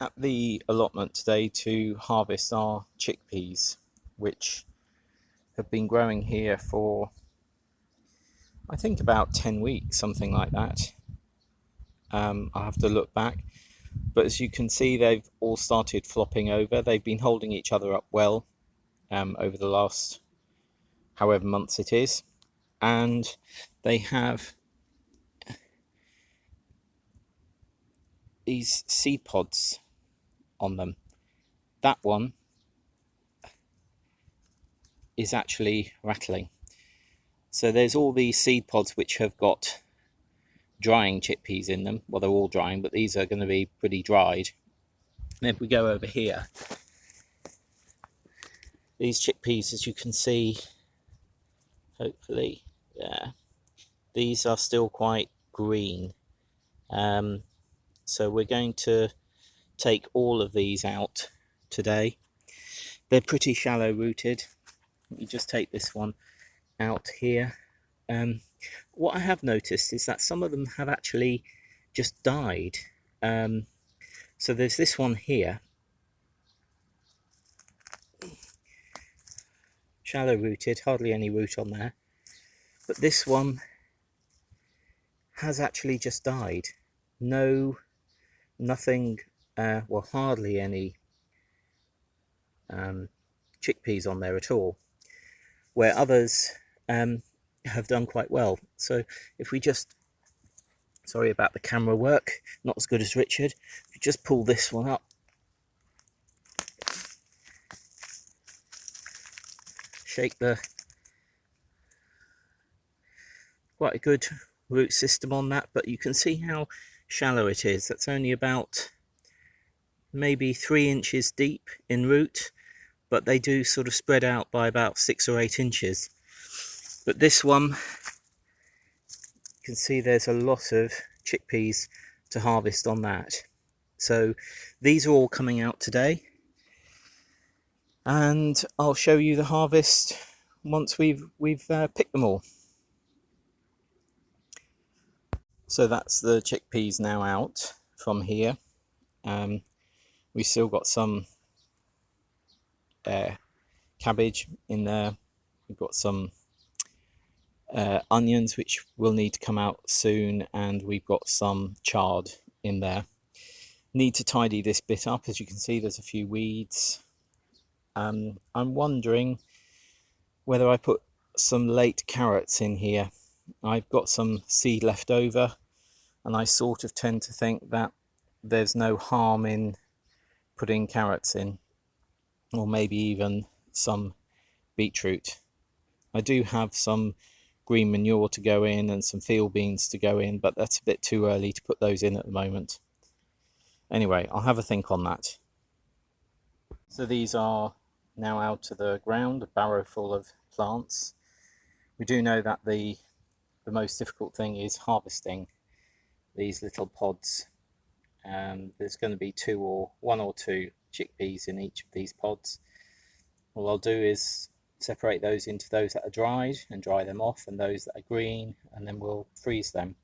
at the allotment today to harvest our chickpeas, which have been growing here for I think about 10 weeks, something like that. I'll have to look back, but as you can see, they've all started flopping over. They've been holding each other up well over the last however months it is, and they have these seed pods on them. That one is actually rattling. So there's all these seed pods which have got drying chickpeas in them. Well, they're all drying, but these are going to be pretty dried. And if we go over here, these chickpeas, as you can see, hopefully, yeah, these are still quite green. So we're going to take all of these out today. They're pretty shallow rooted. Let me just take this one out here. What I have noticed is that some of them have actually just died. So there's this one here, shallow rooted, hardly any root on there, but this one has actually just died. Nothing, well, hardly any chickpeas on there at all, where others have done quite well. So if we just, sorry about the camera work, not as good as Richard, if you just pull this one up, shake the, quite a good root system on that, but you can see how shallow it is. That's only about maybe 3 inches deep in root, but they do sort of spread out by about 6 or 8 inches. But this one, you can see there's a lot of chickpeas to harvest on that. So these are all coming out today, and I'll show you the harvest once we've picked them all. So that's the chickpeas now out from here. We've still got some cabbage in there. We've got some onions which will need to come out soon, and we've got some chard in there. Need to tidy this bit up. As you can see, there's a few weeds. I'm wondering whether I put some late carrots in here. I've got some seed left over, and I sort of tend to think that there's no harm in putting carrots in, or maybe even some beetroot. I do have some green manure to go in and some field beans to go in, but that's a bit too early to put those in at the moment. Anyway, I'll have a think on that. So these are now out to the ground, a barrow full of plants. We do know that the most difficult thing is harvesting these little pods. There's going to be one or two chickpeas in each of these pods. All I'll do is separate those into those that are dried and dry them off, and those that are green, and then we'll freeze them.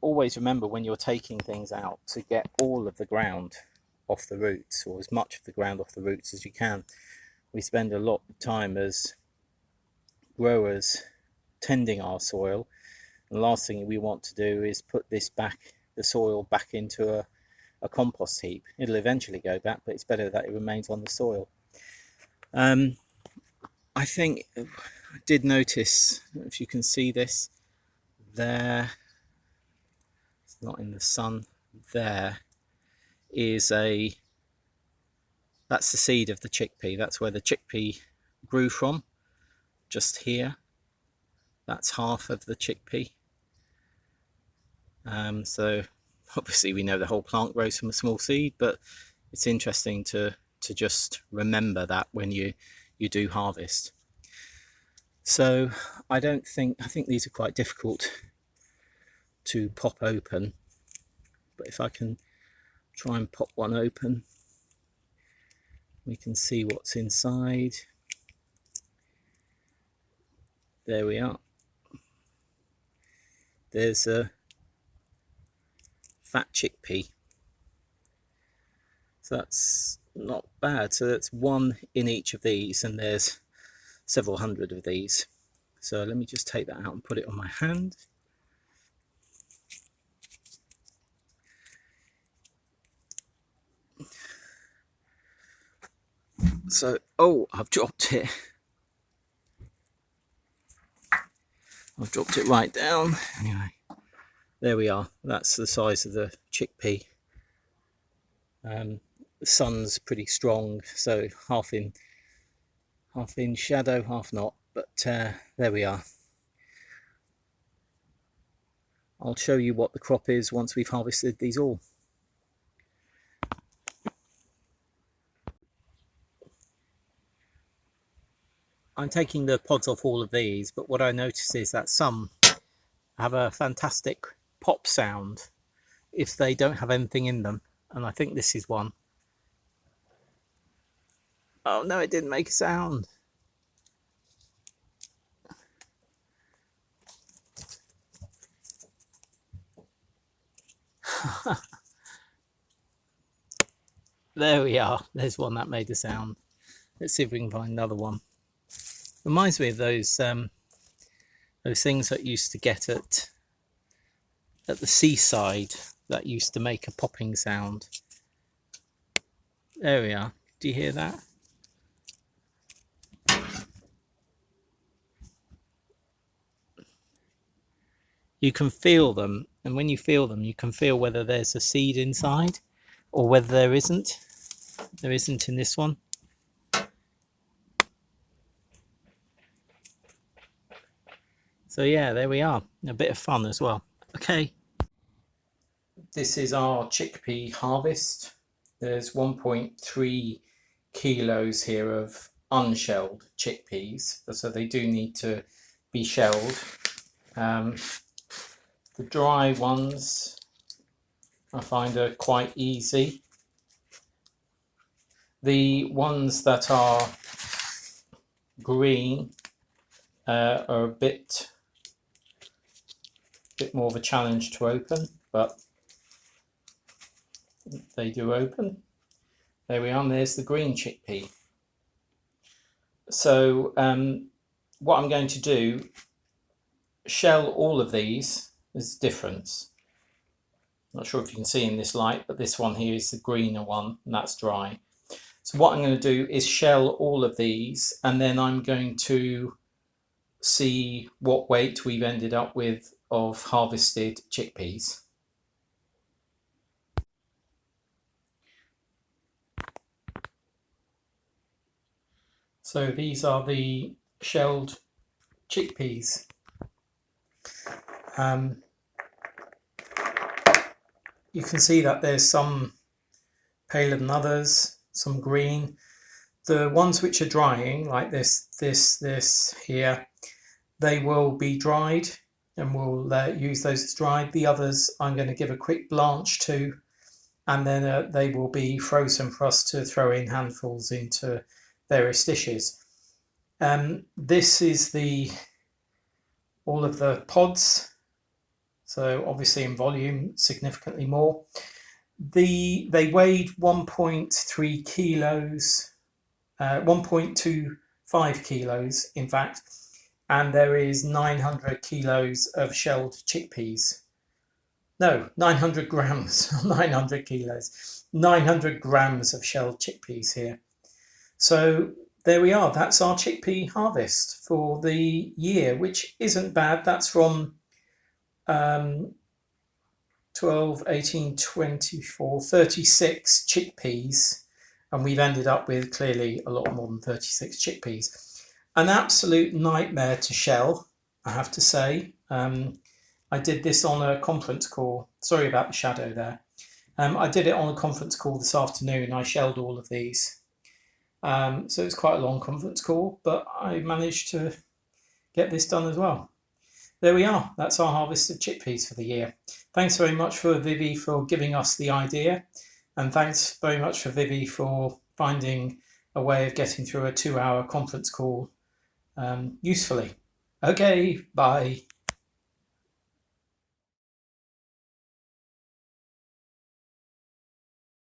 Always remember when you're taking things out to get all of the ground off the roots, or as much of the ground off the roots as you can. We spend a lot of time as growers tending our soil, and the last thing we want to do is put the soil back into a compost heap. It'll eventually go back, but it's better that it remains on the soil. I think I did notice, if you can see this there, it's not in the sun, there is that's the seed of the chickpea. That's where the chickpea grew from, just here. That's half of the chickpea. So obviously we know the whole plant grows from a small seed, but it's interesting to just remember that when you do harvest. So I think these are quite difficult to pop open, but if I can try and pop one open, we can see what's inside. There we are. There's a fat chickpea. So that's not bad. So that's one in each of these, and there's several hundred of these. So let me just take that out and put it on my hand. So, oh, I've dropped it. I've dropped it right down. Anyway, there we are. That's the size of the chickpea. The sun's pretty strong, so half in shadow, half not. But there we are. I'll show you what the crop is once we've harvested these all. I'm taking the pods off all of these, but what I notice is that some have a fantastic pop sound if they don't have anything in them, and I think this is one. Oh no, it didn't make a sound. There we are. There's one that made a sound. Let's see if we can find another one. Reminds me of those things that used to get at the seaside that used to make a popping sound. There we are. Do you hear that? You can feel them, and when you feel them, you can feel whether there's a seed inside or whether there isn't. There isn't in this one. So yeah, there we are. A bit of fun as well. Okay. This is our chickpea harvest. There's 1.3 kilos here of unshelled chickpeas, so they do need to be shelled. The dry ones I find are quite easy. The ones that are green are a bit more of a challenge to open, but they do open. There we are, and there's the green chickpea. So what I'm going to do, shell all of these. There's a difference. Not sure if you can see in this light, but this one here is the greener one, and that's dry. So what I'm going to do is shell all of these, and then I'm going to see what weight we've ended up with of harvested chickpeas. So these are the shelled chickpeas. You can see that there's some paler than others, some green. The ones which are drying, like this here, they will be dried, and we'll use those as dried. The others I'm going to give a quick blanch to, and then they will be frozen for us to throw in handfuls into various dishes. This is all of the pods, so obviously in volume significantly more. They weighed 1.3 kilos, 1.25 kilos in fact, and there is 900 kilos of shelled chickpeas. No, 900 grams, 900 kilos, 900 grams of shelled chickpeas here. So there we are. That's our chickpea harvest for the year, which isn't bad. That's from 12, 18, 24, 36 chickpeas. And we've ended up with clearly a lot more than 36 chickpeas. An absolute nightmare to shell, I have to say. I did this on a conference call. Sorry about the shadow there. I did it on a conference call this afternoon. I shelled all of these. So it's quite a long conference call, but I managed to get this done as well. There we are. That's our harvest of chickpeas for the year. Thanks very much for Vivi for giving us the idea. And thanks very much for Vivi for finding a way of getting through a 2-hour conference call usefully. Okay, bye.